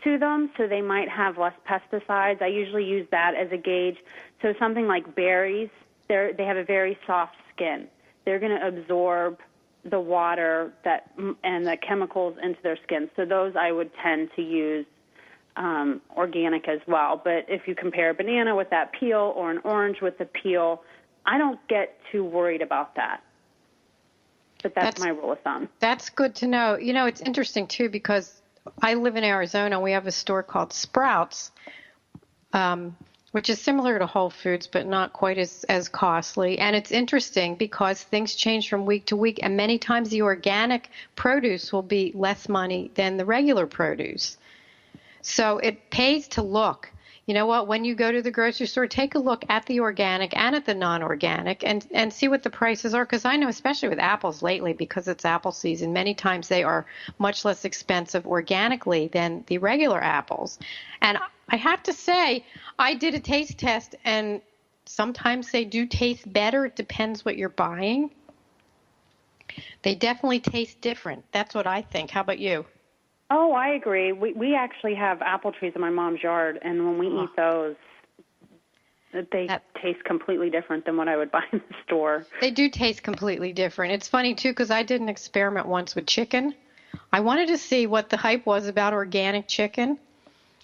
to them, so they might have less pesticides. I usually use that as a gauge. So something like berries, they have a very soft skin. They're going to absorb the water and the chemicals into their skin. So those I would tend to use organic as well. But if you compare a banana with that peel or an orange with the peel, I don't get too worried about that. But that's my rule of thumb. That's good to know. It's interesting, too, because I live in Arizona. We have a store called Sprouts, which is similar to Whole Foods, but not quite as costly. And it's interesting because things change from week to week, and many times the organic produce will be less money than the regular produce. So it pays to look. You know what? When you go to the grocery store, take a look at the organic and at the non-organic and see what the prices are. Because I know, especially with apples lately, because it's apple season, many times they are much less expensive organically than the regular apples. And I have to say, I did a taste test, and sometimes they do taste better. It depends what you're buying. They definitely taste different. That's what I think. How about you? Oh, I agree. We actually have apple trees in my mom's yard, and when we eat those, they taste completely different than what I would buy in the store. They do taste completely different. It's funny, too, because I did an experiment once with chicken. I wanted to see what the hype was about organic chicken,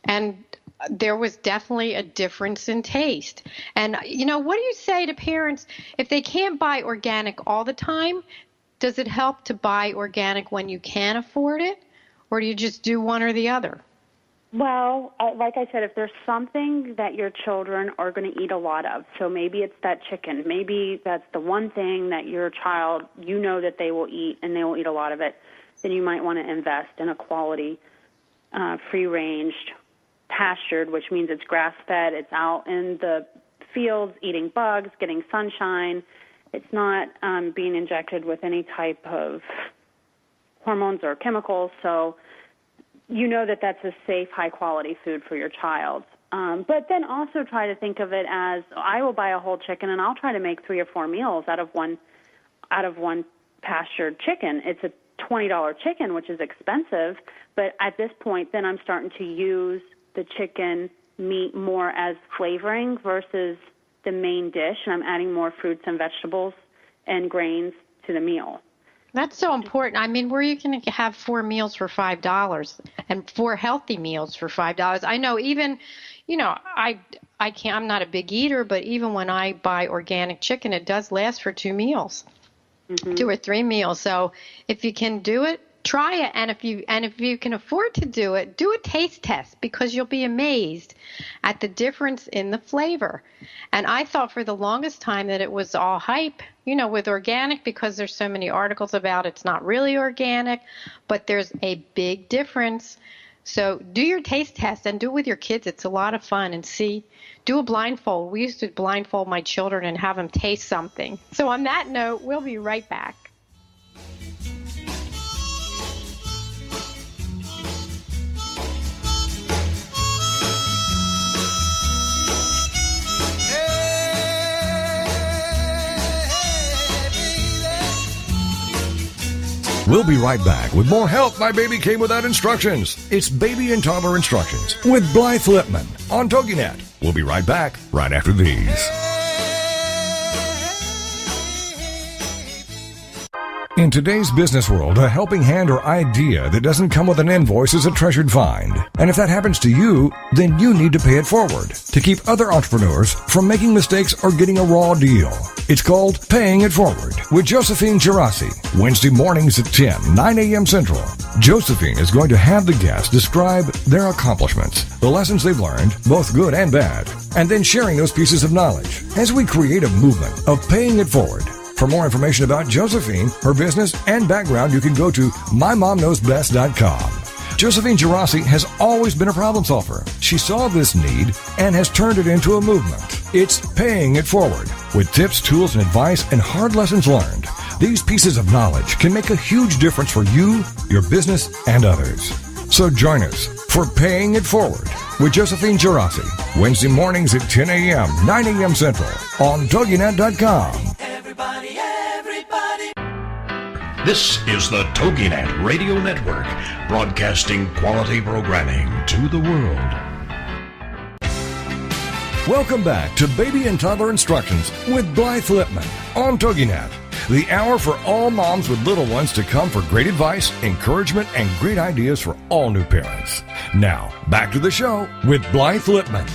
and there was definitely a difference in taste. And, you know, what do you say to parents if they can't buy organic all the time? Does it help to buy organic when you can afford it? Or do you just do one or the other? Well, like I said, if there's something that your children are going to eat a lot of, so maybe it's that chicken, maybe that's the one thing that your child, you know that they will eat and they will eat a lot of it, then you might want to invest in a quality, free-ranged, pastured, which means it's grass-fed, it's out in the fields eating bugs, getting sunshine. It's not being injected with any type of hormones or chemicals, so you know that that's a safe, high-quality food for your child. But then also try to think of it as, I will buy a whole chicken and I'll try to make 3 or 4 meals out of one pastured chicken. It's a $20 chicken, which is expensive, but at this point, then I'm starting to use the chicken meat more as flavoring versus the main dish, and I'm adding more fruits and vegetables and grains to the meal. That's so important. I mean, where you can have 4 meals for $5 and 4 healthy meals for $5. I know even, you know, I'm not a big eater, but even when I buy organic chicken, it does last for 2 meals, 2 or 3 meals. So if you can do it, try it. And if you can afford to do it, do a taste test, because you'll be amazed at the difference in the flavor. And I thought for the longest time that it was all hype, you know, with organic, because there's so many articles about it's not really organic, but there's a big difference. So do your taste test and do it with your kids. It's a lot of fun. And do a blindfold. We used to blindfold my children and have them taste something. So on that note, we'll be right back. We'll be right back with more Help My Baby Came Without Instructions. It's Baby and Toddler Instructions with Blythe Lipman on TogiNet. We'll be right back right after these. In today's business world, a helping hand or idea that doesn't come with an invoice is a treasured find. And if that happens to you, then you need to pay it forward to keep other entrepreneurs from making mistakes or getting a raw deal. It's called Paying It Forward with Josephine Gerasi, Wednesday mornings at 9 a.m. Central. Josephine is going to have the guests describe their accomplishments, the lessons they've learned, both good and bad, and then sharing those pieces of knowledge as we create a movement of paying it forward. For more information about Josephine, her business, and background, you can go to mymomknowsbest.com. Josephine Gerasi has always been a problem solver. She saw this need and has turned it into a movement. It's Paying It Forward with tips, tools, and advice and hard lessons learned. These pieces of knowledge can make a huge difference for you, your business, and others. So join us for Paying It Forward with Josephine Gerasi, Wednesday mornings at 10 a.m., 9 a.m. Central on TogiNet.com. This is the TogiNet Radio Network, broadcasting quality programming to the world. Welcome back to Baby and Toddler Instructions with Blythe Lipman on TogiNet, the hour for all moms with little ones to come for great advice, encouragement, and great ideas for all new parents. Now, back to the show with Blythe Lipman.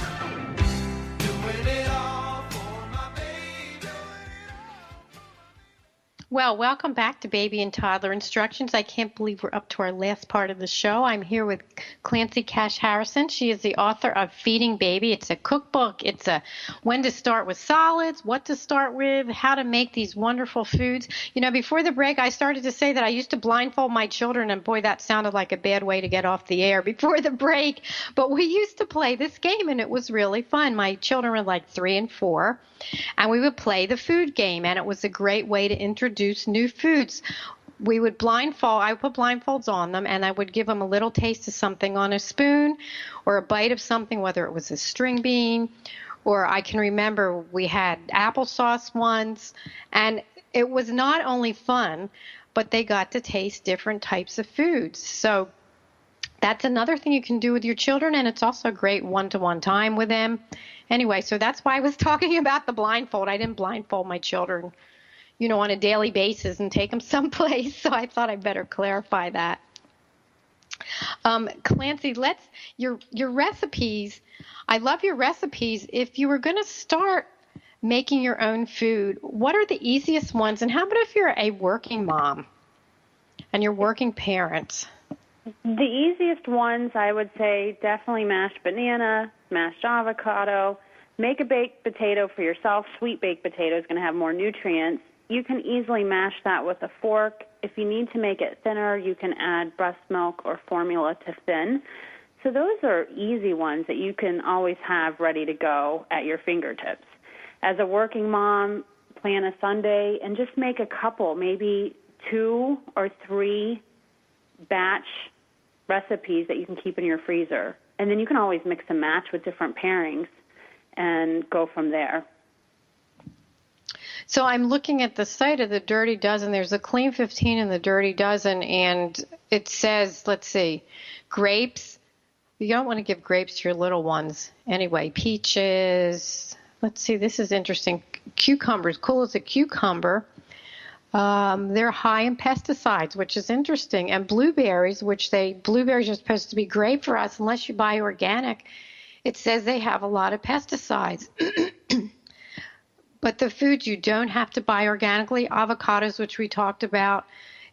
Well, welcome back to Baby and Toddler Instructions. I can't believe we're up to our last part of the show. I'm here with Calancy Cash Harrison. She is the author of Feeding Baby. It's a cookbook. It's a when to start with solids, what to start with, how to make these wonderful foods. You know, before the break, I started to say that I used to blindfold my children, and boy, that sounded like a bad way to get off the air before the break. But we used to play this game, and it was really fun. My children were like 3 and 4. And we would play the food game, and it was a great way to introduce new foods. We would I would put blindfolds on them, and I would give them a little taste of something on a spoon or a bite of something, whether it was a string bean, or I can remember we had applesauce once, and it was not only fun, but they got to taste different types of foods. So that's another thing you can do with your children, and it's also great one-to-one time with them. Anyway, so that's why I was talking about the blindfold. I didn't blindfold my children, you know, on a daily basis and take them someplace, so I thought I'd better clarify that. Calancy, your recipes, I love your recipes. If you were going to start making your own food, what are the easiest ones? And how about if you're a working mom and you're working parents? The easiest ones, I would say, definitely mashed banana, mashed avocado. Make a baked potato for yourself. Sweet baked potato is going to have more nutrients. You can easily mash that with a fork. If you need to make it thinner, you can add breast milk or formula to thin. So those are easy ones that you can always have ready to go at your fingertips. As a working mom, plan a Sunday and just make a couple, maybe 2 or 3 batch recipes that you can keep in your freezer. And then you can always mix and match with different pairings and go from there. So I'm looking at the site of the Dirty Dozen. There's a Clean 15 in the Dirty Dozen, and it says, let's see, grapes. You don't want to give grapes to your little ones. Anyway, peaches. Let's see, this is interesting. Cucumbers, cool as a cucumber. They're high in pesticides, which is interesting. And blueberries, blueberries are supposed to be great for us unless you buy organic. It says they have a lot of pesticides. But the foods you don't have to buy organically, avocados, which we talked about,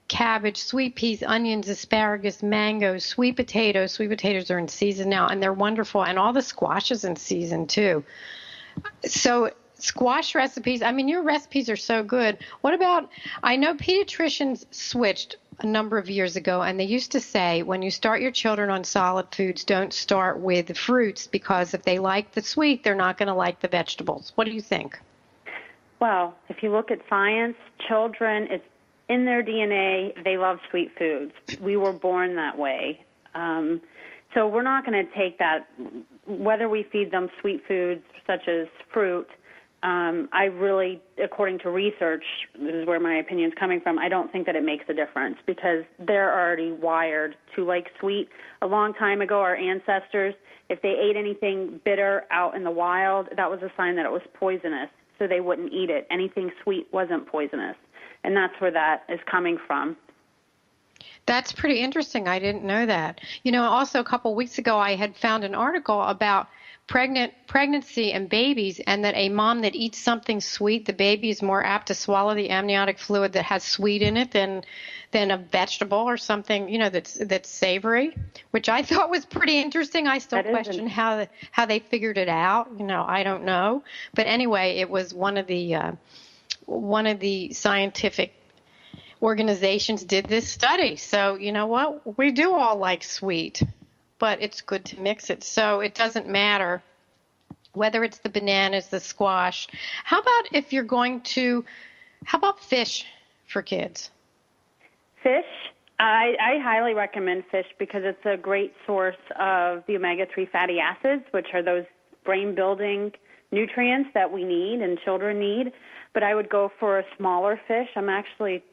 cabbage, sweet peas, onions, asparagus, mangoes, sweet potatoes. Sweet potatoes are in season now, and they're wonderful. And all the squash is in season, too. So squash recipes, I mean, your recipes are so good. What about, I know pediatricians switched a number of years ago, and they used to say when you start your children on solid foods, don't start with the fruits, because if they like the sweet, they're not going to like the vegetables. What do you think? Well, if you look at science, children, it's in their DNA, they love sweet foods. We were born that way. So we're not going to take that, whether we feed them sweet foods such as fruit. I really, according to research, this is where my opinion is coming from, I don't think that it makes a difference because they're already wired to like sweet. A long time ago, our ancestors, if they ate anything bitter out in the wild, that was a sign that it was poisonous, so they wouldn't eat it. Anything sweet wasn't poisonous, and that's where that is coming from. That's pretty interesting. I didn't know that. You know, also a couple of weeks ago, I had found an article about pregnancy and babies, and that a mom that eats something sweet, the baby is more apt to swallow the amniotic fluid that has sweet in it than a vegetable or something, you know, that's savory, which I thought was pretty interesting. I still question how they figured it out. You know, I don't know, but anyway, it was one of the scientific organizations did this study. So you know what, we do all like sweet, but it's good to mix it. So it doesn't matter whether it's the bananas, the squash. How about how about fish for kids? Fish, I highly recommend fish because it's a great source of the omega-3 fatty acids, which are those brain-building nutrients that we need and children need. But I would go for a smaller fish. I'm actually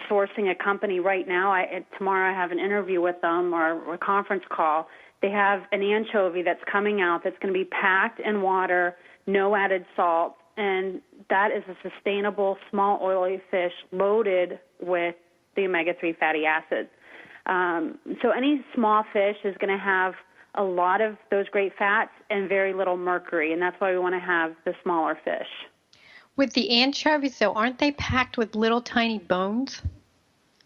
sourcing a company right now. Tomorrow I have an interview with them or a conference call. They have an anchovy that's coming out that's going to be packed in water, no added salt, and that is a sustainable, small, oily fish loaded with the omega-3 fatty acids. So any small fish is going to have a lot of those great fats and very little mercury, and that's why we want to have the smaller fish. With the anchovies, though, aren't they packed with little tiny bones?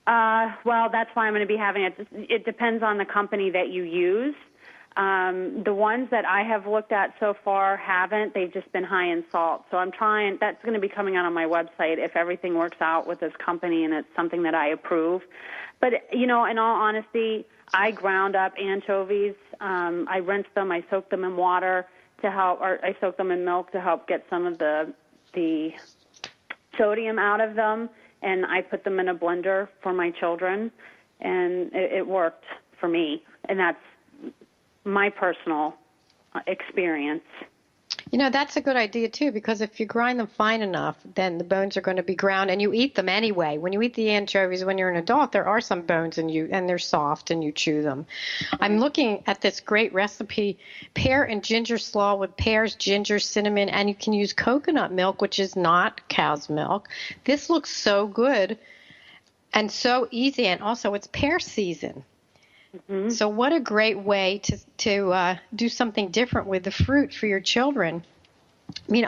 Well, that's why I'm going to be having it. It depends on the company that you use. The ones that I have looked at so far haven't. They've just been high in salt. So I'm trying. That's going to be coming out on my website if everything works out with this company and it's something that I approve. But, in all honesty, I ground up anchovies. I rinse them. I soak them in water to help, or I soak them in milk to help get some of the sodium out of them. And I put them in a blender for my children, and it worked for me. And that's my personal experience. That's a good idea, too, because if you grind them fine enough, then the bones are going to be ground, and you eat them anyway. When you eat the anchovies when you're an adult, there are some bones in you, and they're soft, and you chew them. I'm looking at this great recipe, pear and ginger slaw with pears, ginger, cinnamon, and you can use coconut milk, which is not cow's milk. This looks so good and so easy, and also it's pear season. Mm-hmm. So what a great way to do something different with the fruit for your children. I mean,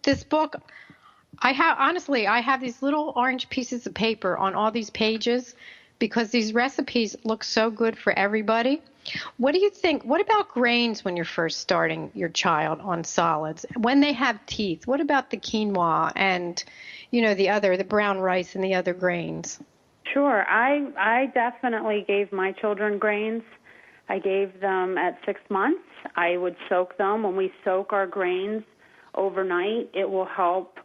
this book, I have these little orange pieces of paper on all these pages because these recipes look so good for everybody. What do you think? What about grains when you're first starting your child on solids? When they have teeth, what about the quinoa and, the brown rice and the other grains? Sure. I definitely gave my children grains. I gave them at 6 months. I would soak them. When we soak our grains overnight, it will help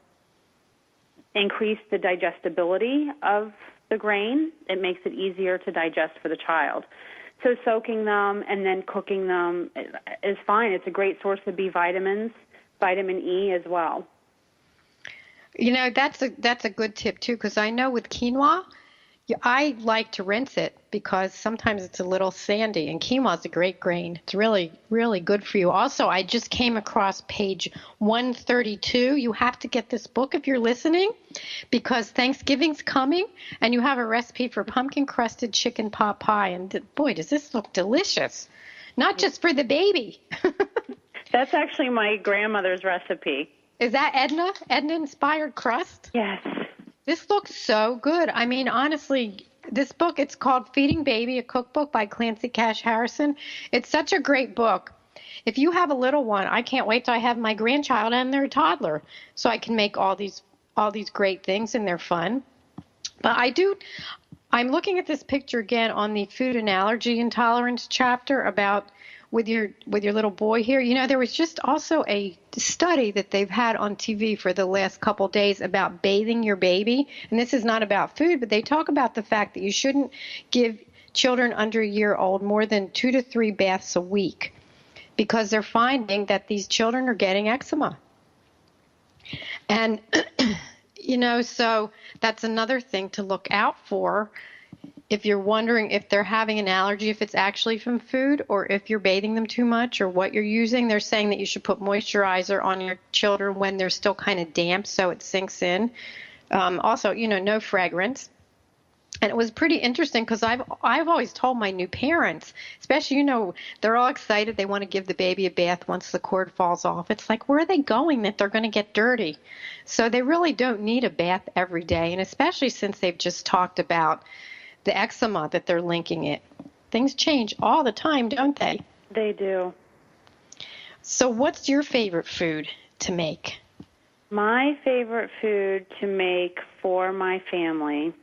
increase the digestibility of the grain. It makes it easier to digest for the child. So soaking them and then cooking them is fine. It's a great source of B vitamins, vitamin E as well. That's a good tip, too, because I know with quinoa, I like to rinse it because sometimes it's a little sandy, and quinoa is a great grain. It's really, really good for you. Also, I just came across page 132. You have to get this book if you're listening because Thanksgiving's coming, and you have a recipe for pumpkin-crusted chicken pot pie. And, boy, does this look delicious. Not just for the baby. That's actually my grandmother's recipe. Is that Edna? Edna-inspired crust? Yes. This looks so good. I mean, honestly, this book, it's called Feeding Baby, a cookbook by Calancy Cash Harrison. It's such a great book. If you have a little one, I can't wait till I have my grandchild and their toddler so I can make all these great things, and they're fun. But I'm looking at this picture again on the food and allergy intolerance chapter about with your little boy here. There was just also a study that they've had on TV for the last couple days about bathing your baby. And this is not about food, but they talk about the fact that you shouldn't give children under a year old more than 2 to 3 baths a week because they're finding that these children are getting eczema. And, so that's another thing to look out for. If you're wondering if they're having an allergy, if it's actually from food or if you're bathing them too much or what you're using, they're saying that you should put moisturizer on your children when they're still kind of damp so it sinks in. Also, no fragrance. And it was pretty interesting because I've always told my new parents, especially, they're all excited. They want to give the baby a bath once the cord falls off. It's like, where are they going that they're going to get dirty? So they really don't need a bath every day. And especially since they've just talked about the eczema that they're linking it. Things change all the time, don't they? They do. So what's your favorite food to make? My favorite food to make for my family,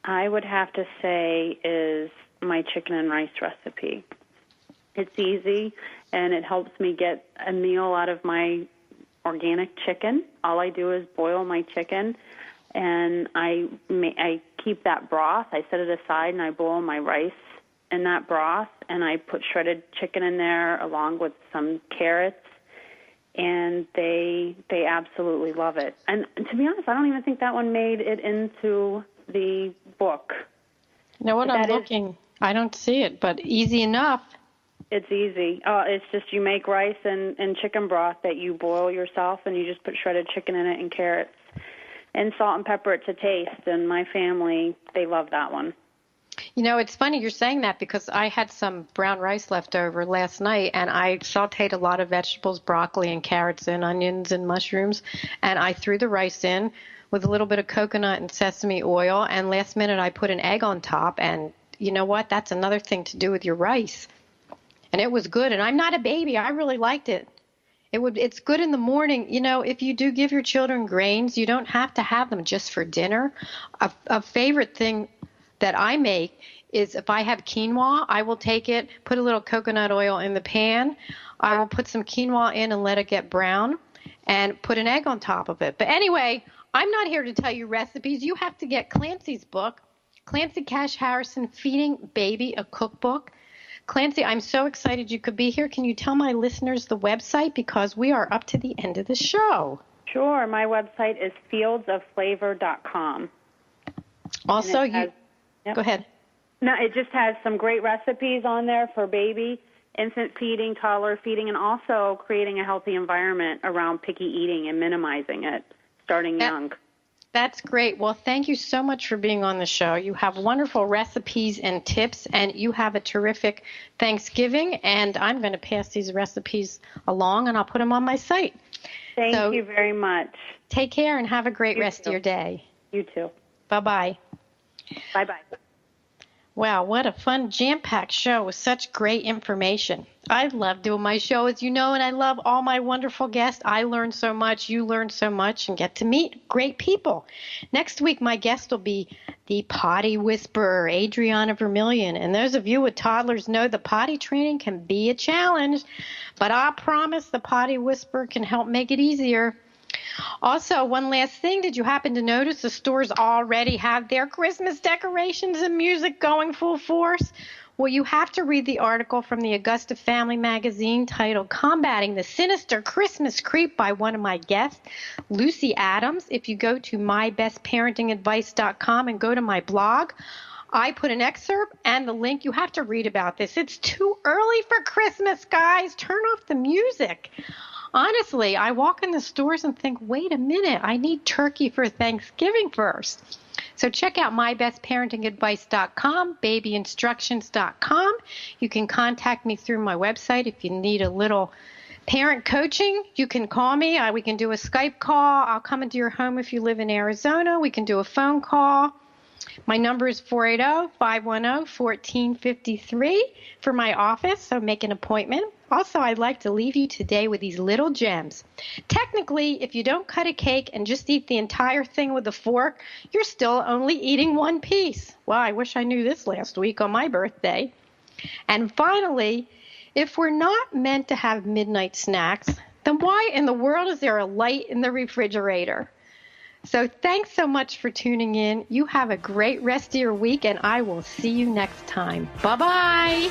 I would have to say, is my chicken and rice recipe. It's easy, and it helps me get a meal out of my organic chicken. All I do is boil my chicken, and I keep that broth. I set it aside, and I boil my rice in that broth, and I put shredded chicken in there along with some carrots, and they absolutely love it. And to be honest, I don't even think that one made it into the book. I'm looking. I don't see it, but easy enough. It's easy. It's just you make rice and chicken broth that you boil yourself, and you just put shredded chicken in it and carrots. And salt and pepper it to taste, and my family, they love that one. You know, it's funny you're saying that because I had some brown rice left over last night, and I sauteed a lot of vegetables, broccoli and carrots and onions and mushrooms, and I threw the rice in with a little bit of coconut and sesame oil, and last minute I put an egg on top, and you know what? That's another thing to do with your rice. And it was good, and I'm not a baby. I really liked it. It's good in the morning. You know, if you do give your children grains, you don't have to have them just for dinner. A favorite thing that I make is if I have quinoa, I will take it, put a little coconut oil in the pan. I will put some quinoa in and let it get brown and put an egg on top of it. But anyway, I'm not here to tell you recipes. You have to get Clancy's book, Clancy Cash Harrison, Feeding Baby, a Cookbook. Clancy, I'm so excited you could be here. Can you tell my listeners the website? Because we are up to the end of the show. Sure. My website is fieldsofflavor.com. Also, Go ahead. No, it just has some great recipes on there for baby, infant feeding, toddler feeding, and also creating a healthy environment around picky eating and minimizing it, starting young. That's great. Well, thank you so much for being on the show. You have wonderful recipes and tips, and you have a terrific Thanksgiving, and I'm going to pass these recipes along, and I'll put them on my site. Thank you very much. Take care and have a great rest of your day. You too. Bye-bye. Bye-bye. Wow, what a fun, jam-packed show with such great information. I love doing my show, as you know, and I love all my wonderful guests. I learn so much, you learn so much, and get to meet great people. Next week, my guest will be the potty whisperer, Adriana Vermillion. And those of you with toddlers know the potty training can be a challenge, but I promise the potty whisperer can help make it easier. Also, one last thing, did you happen to notice the stores already have their Christmas decorations and music going full force? Well, you have to read the article from the Augusta Family Magazine titled Combating the Sinister Christmas Creep by one of my guests, Lucy Adams. If you go to mybestparentingadvice.com and go to my blog, I put an excerpt and the link. You have to read about this. It's too early for Christmas, guys. Turn off the music. Honestly, I walk in the stores and think, wait a minute, I need turkey for Thanksgiving first. So check out mybestparentingadvice.com, babyinstructions.com. You can contact me through my website if you need a little parent coaching. You can call me. We can do a Skype call. I'll come into your home if you live in Arizona. We can do a phone call. My number is 480-510-1453 for my office, so make an appointment. Also, I'd like to leave you today with these little gems. Technically, if you don't cut a cake and just eat the entire thing with a fork, you're still only eating one piece. Well, I wish I knew this last week on my birthday. And finally, if we're not meant to have midnight snacks, then why in the world is there a light in the refrigerator? So thanks so much for tuning in. You have a great rest of your week, and I will see you next time. Bye-bye.